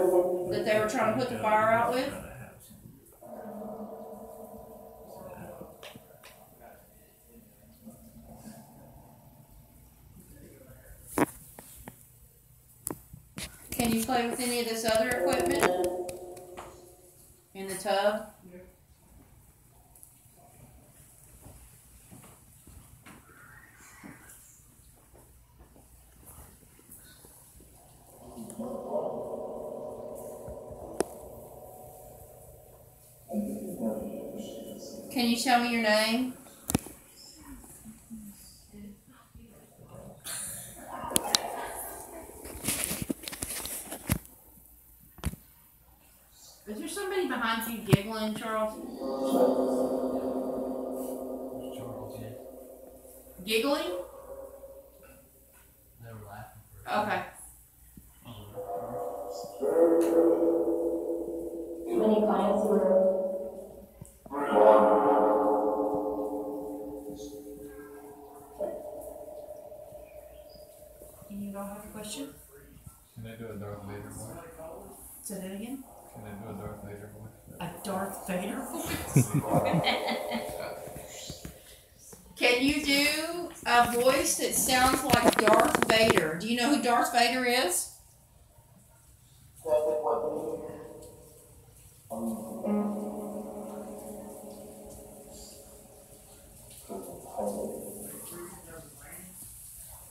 that they were trying to put the fire out with? Can you play with any of this other equipment in the tub? Can you tell me your name? Is there somebody behind you giggling, Charles? Charles, yeah. Giggling? They were laughing for Okay. Many clients were You don't have a question? Can they do a Darth Vader voice? Say that again? Can they do a Darth Vader voice? A Darth Vader voice? Can you do a voice that sounds like Darth Vader? Do you know who Darth Vader is?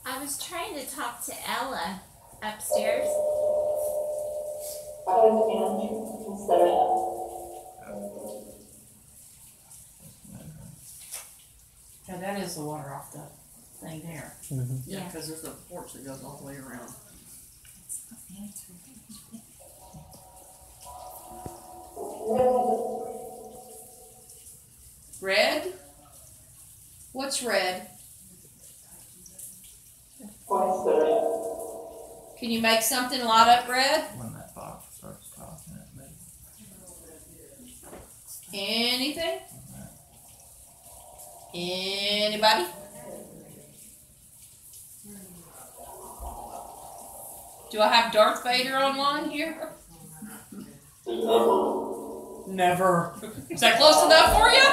I was trying to talk to Ella upstairs. Yeah, that is the water off the thing there. Mm-hmm. Yeah, because there's a porch that goes all the way around. Red? What's red? Can you make something light up red? When that box starts talking at me. Anything? Anybody? Do I have Darth Vader online here? Never. Is that close enough for you?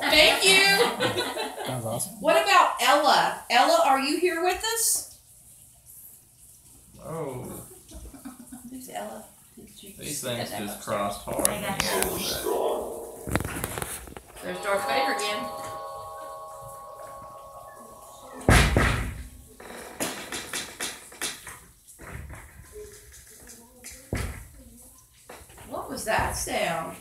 Thank you. That was awesome. What about Ella? Ella, are you here with us? Oh, Who's Ella? these things just crossed hard. There's Darth Vader again. What was that sound?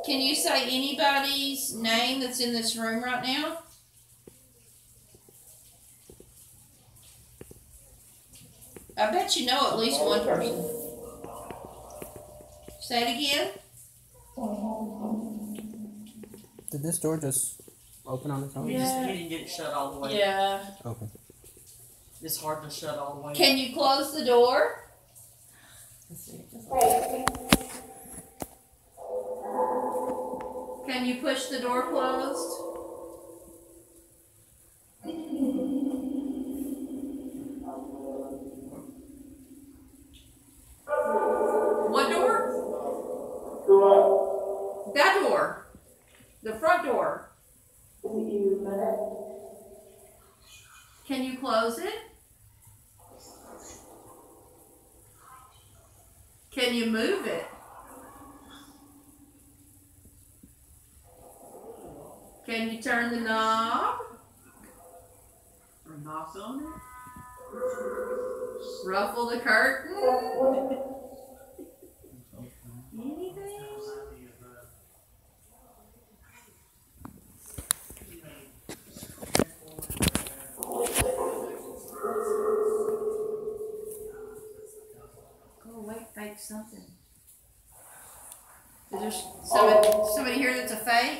Can you say anybody's name that's in this room right now? I bet you know at least one person. Say it again. Did this door just open on its own? Yeah. You didn't get it shut all the way. Yeah. Okay. It's hard to shut all the way. Can you close the door? Can you push the door closed? What door? That door. The front door. Can you close it? Can you move it? Can you turn the knob? Or knock on it? Ruffle the curtain? Anything? Go away, fake something. Is there somebody here that's a fake?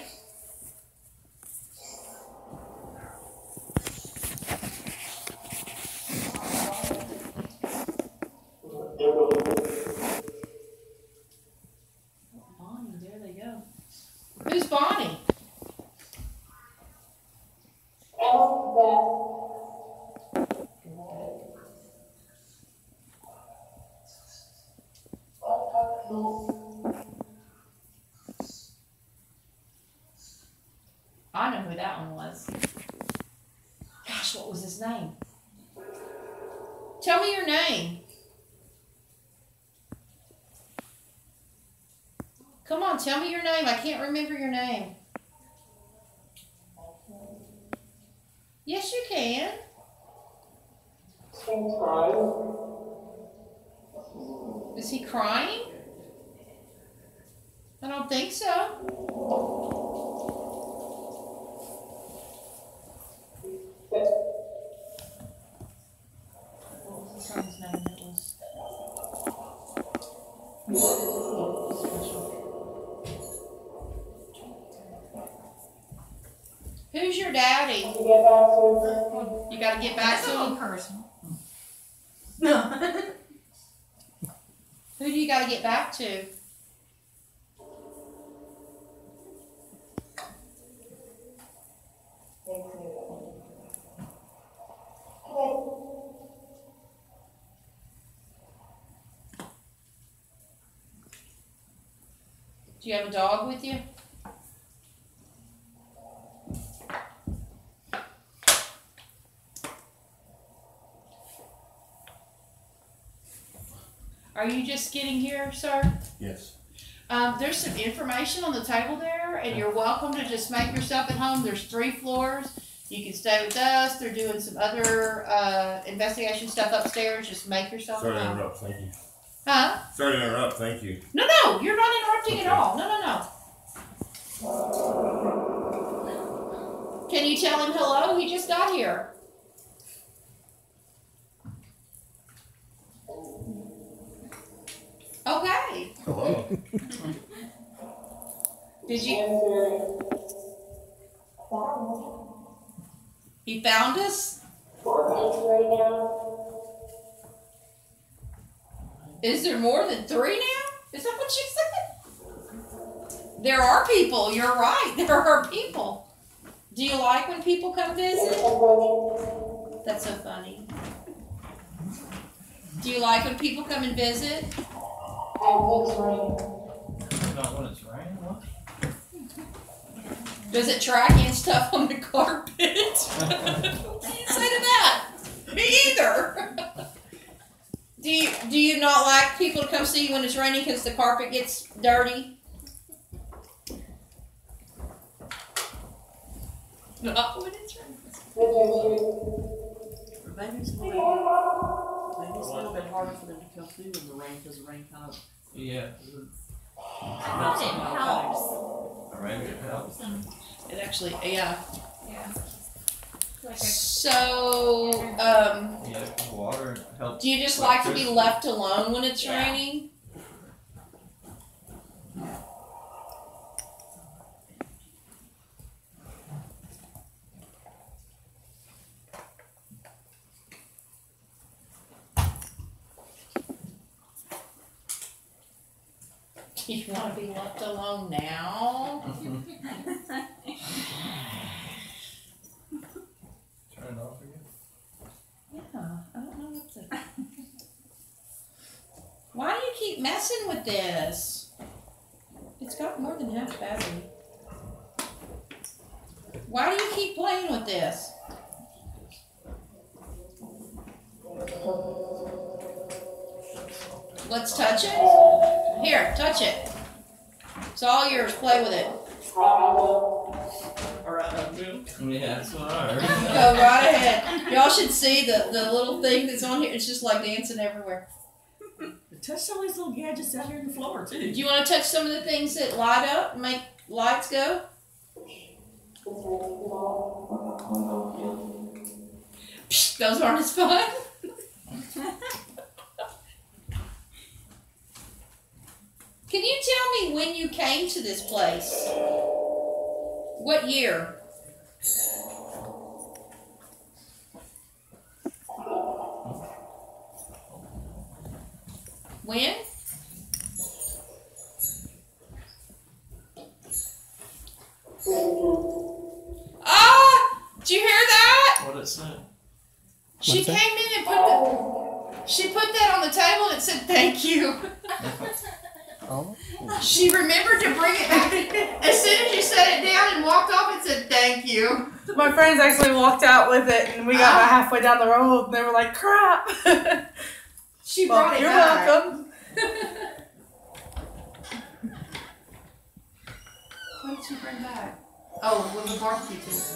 Bonnie, there they go. Who's Bonnie? I know who that one was. Gosh, what was his name? Tell me your name. Come on, tell me your name. I can't remember your name. Yes, you can. Is he crying? I don't think so. What was the son's name that was? Who's your daddy? You gotta get back to him. Person. Who do you gotta get back to? Do you have a dog with you? Are you just getting here, sir? Yes. There's some information on the table there, and you're welcome to just make yourself at home. There's 3 floors. You can stay with us. They're doing some other investigation stuff upstairs. Just make yourself Sorry at to home. interrupt, thank you. Huh? Sorry to interrupt, thank you. No, you're not interrupting at all. No. Can you tell him hello? He just got here. Okay. Hello. Did you? He found us? Is there more than 3 now? Is that what you said? There are people. You're right. There are people. Do you like when people come visit? That's so funny. Do you like when people come and visit? Not when it's raining. What? Does it track in stuff on the carpet? What do you say to that? Me either. Do you not like people to come see you when it's raining because the carpet gets dirty? Not when it's raining. Maybe it's a little bit harder for them to come through in the rain because the rain kind of Yeah. melts them out. Maybe it helps. It actually, yeah. Like So, Yeah, water helps. do you just like to be left alone when it's raining? Do you want to be left alone now? Turn it off again. Yeah, I don't know what to. Why do you keep messing with this? It's got more than half battery. Why do you keep playing with this? Let's touch it. Here, touch it. It's all yours. Play with it. Alright, Yeah, that's what I heard. Go right ahead. Y'all should see the little thing that's on here. It's just like dancing everywhere. touch some of these little gadgets out here on the floor too. Do you want to touch some of the things that light up and make lights go? Psh, those aren't as fun. Can you tell me when you came to this place? What year? When? Ah! Did you hear that? What did it say? She came in and she put that on the table and it said thank you. Oh. She remembered to bring it back. As soon as you set it down and walked off, it said thank you. My friends actually walked out with it, and we got about halfway down the road, and they were like, "Crap!" She brought it you're back. welcome. What did she bring back? Oh, with the barbecue tools.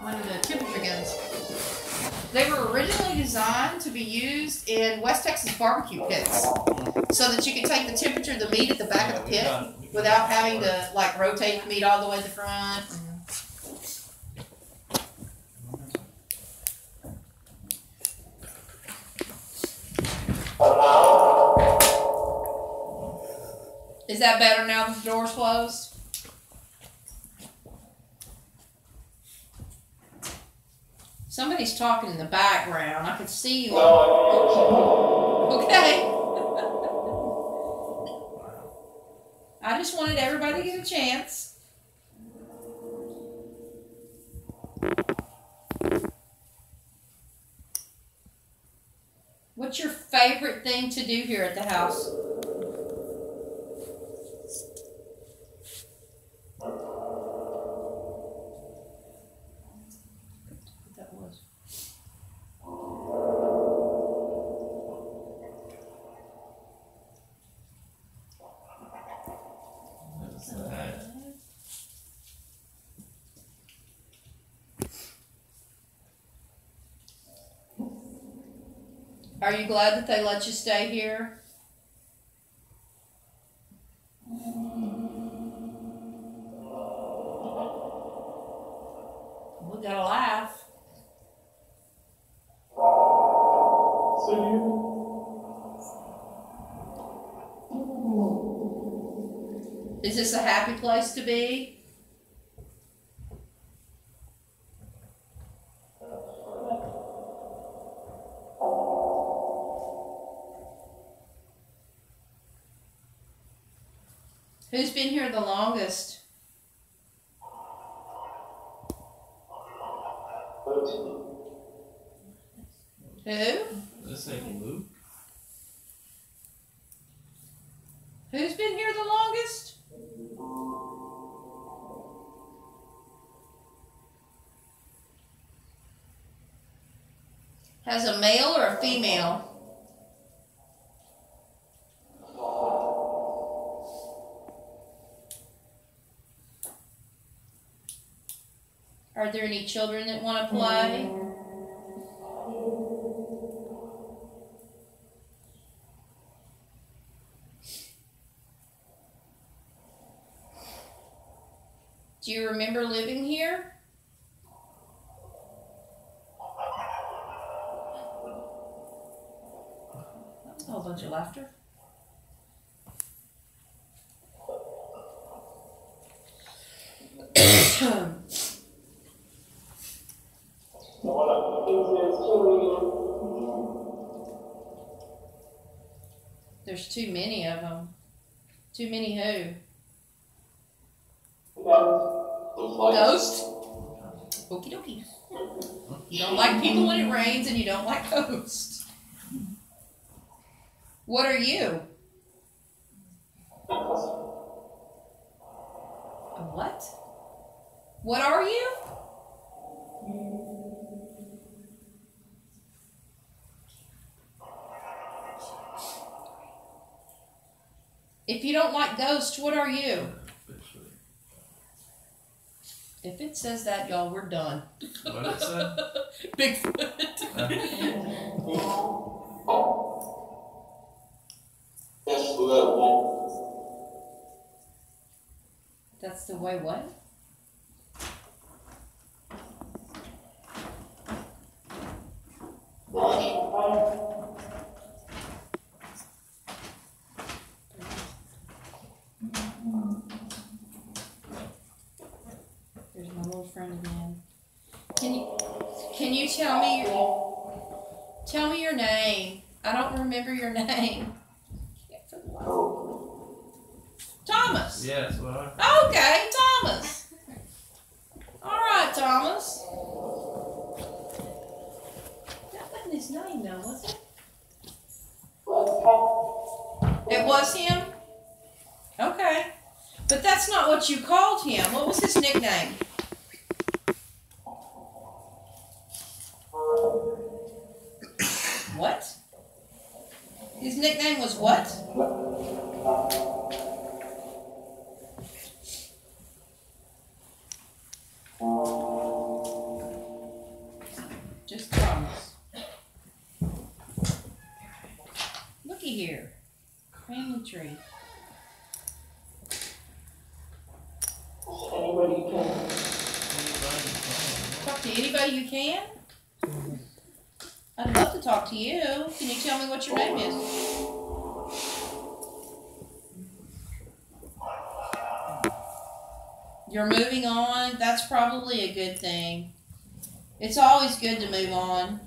One of the temperature guns. They were originally designed to be used in West Texas barbecue pits, so that you could take the temperature of the meat at the back of the pit without having to like rotate the meat all the way to the front. Is that better now that the door's closed? Somebody's talking in the background. I can see you. Okay. I just wanted everybody to get a chance. What's your favorite thing to do here at the house? Are you glad that they let you stay here? We gotta laugh. Is this a happy place to be? Who's been here the longest? Who? This ain't Luke. Who's been here the longest? Has a male or a female? Are there any children that want to play? Do you remember living here? That's a whole bunch of laughter. There's too many of them. Too many who? Ghost? Okie dokie. You don't like people when it rains and you don't like ghosts. What are you? A what? What are you? If you don't like ghosts, what are you? If it says that, y'all, we're done. What it say? Bigfoot. That's the way what? There's my little friend again. Can you tell me your name? I don't remember your name. Thomas. Yes, what are Okay, Thomas. All right, Thomas. That wasn't his name, though, was it? It was him? Okay. But that's not what you called him. What was his nickname? What? His nickname was what? Just Thomas. Looky here. Family tree. Anybody you can. Talk to anybody you can? I'd love to talk to you. Can you tell me what your name is? You're moving on. That's probably a good thing. It's always good to move on.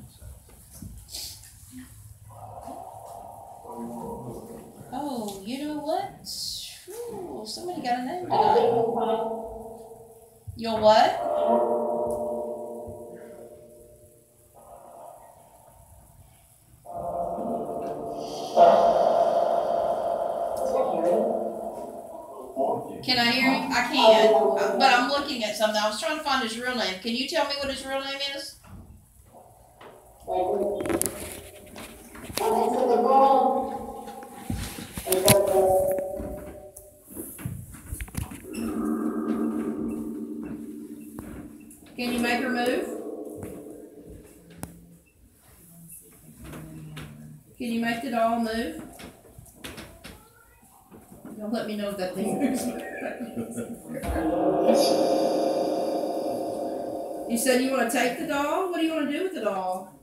Oh, you know what? Ooh, somebody got a name tonight. You'll what? Can I hear you? I can, but I'm looking at something. I was trying to find his real name. Can you tell me what his real name is? doll move? Don't let me know if that thing moves. You said you want to take the doll? What do you want to do with the doll?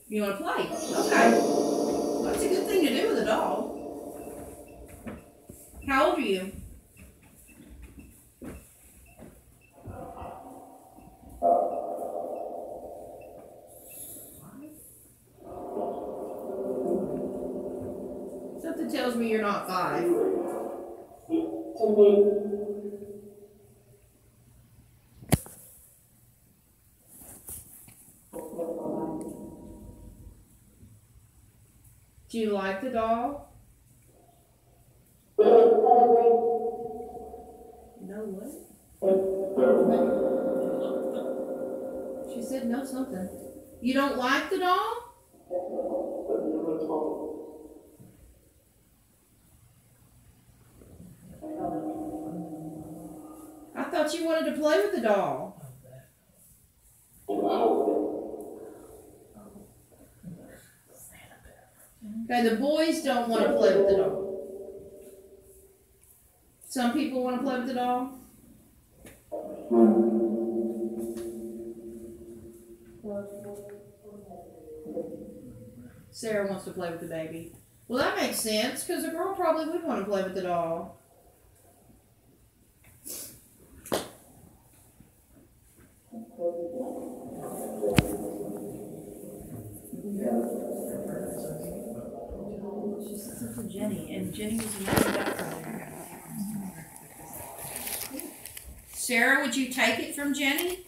You want to play? Okay. Well, that's a good thing to do with a doll. How old are you? Something tells me you're not 5. Do you like the doll? No what? She said no something. You don't like the doll? I thought you wanted to play with the doll. Okay, the boys don't want to play with the doll. Some people want to play with the doll. Sarah wants to play with the baby. Well, that makes sense, because a girl probably would want to play with the doll. Jenny, and Jenny was in the background. Sarah, would you take it from Jenny?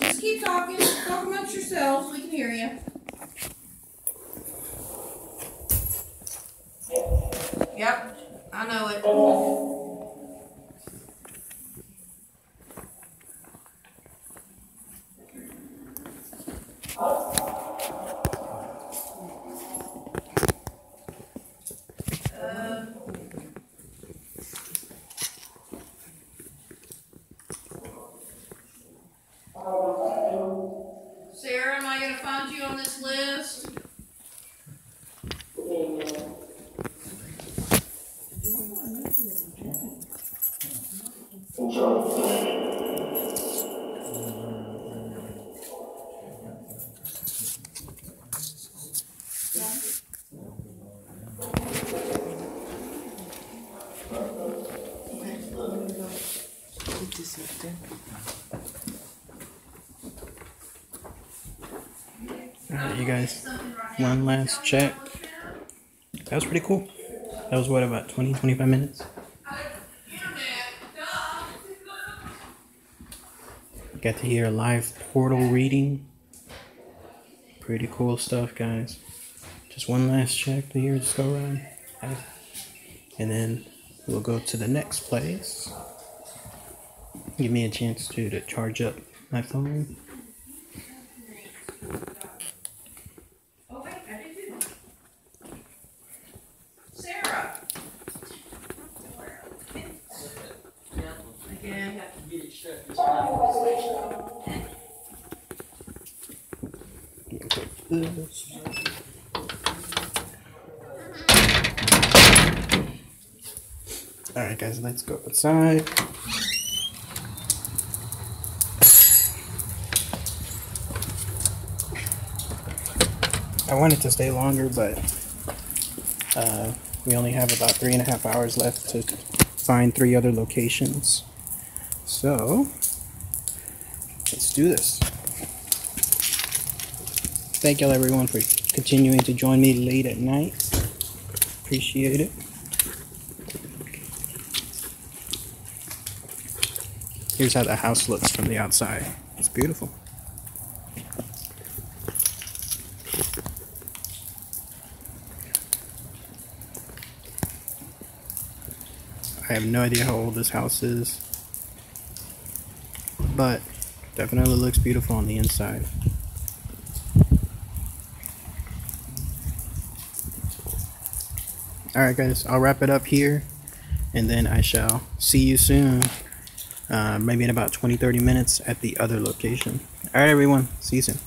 Just keep talking. Talk amongst yourselves. We can hear you. Yep, I know it. Sarah, am I going to find you on this list? Alright, you guys, one last check. That was pretty cool. That was what, about 20-25 minutes? Got to hear a live portal reading. Pretty cool stuff, guys. Just one last check to hear just go around. And then we'll go to the next place. Give me a chance to charge up my phone. Oh, wait, I did too. Sarah. Again. This. Alright guys, let's go outside. I wanted to stay longer, but we only have about 3.5 hours left to find 3 other locations. So, let's do this. Thank y'all everyone for continuing to join me late at night. Appreciate it. Here's how the house looks from the outside. It's beautiful. I have no idea how old this house is, but definitely looks beautiful on the inside. Alright guys, I'll wrap it up here. and then I shall see you soon, maybe in about 20-30 minutes at the other location. Alright everyone, see you soon.